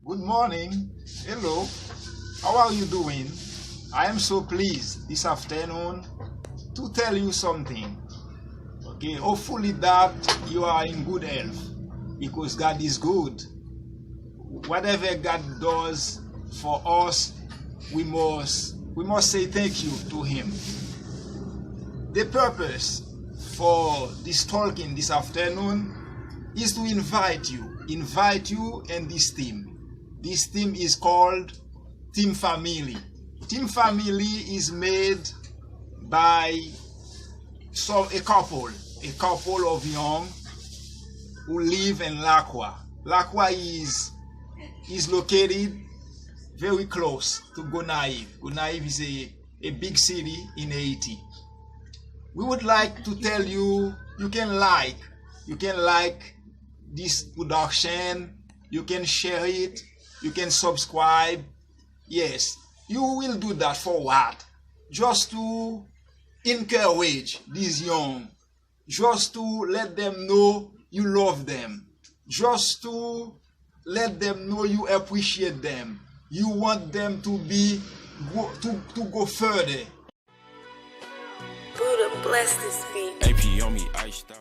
Good morning. Hello. How are you doing? I am so pleased this afternoon to tell you something. Okay, hopefully that you are in good health because God is good. Whatever God does for us, we must say thank you to Him. The purpose for this talking this afternoon is to invite you and this team. This team is called Team Family. Team Family is made by a couple of young who live in Lage. Lage is located very close to Gonaive. Gonaive is a big city in Haiti. We would like to tell you, you can like this production, you can share it, you can subscribe. Yes, you will do that for what? Just to encourage these young, just to let them know you love them, just to let them know you appreciate them. You want them to go further. Buddha bless this beat. AP on me, iced out.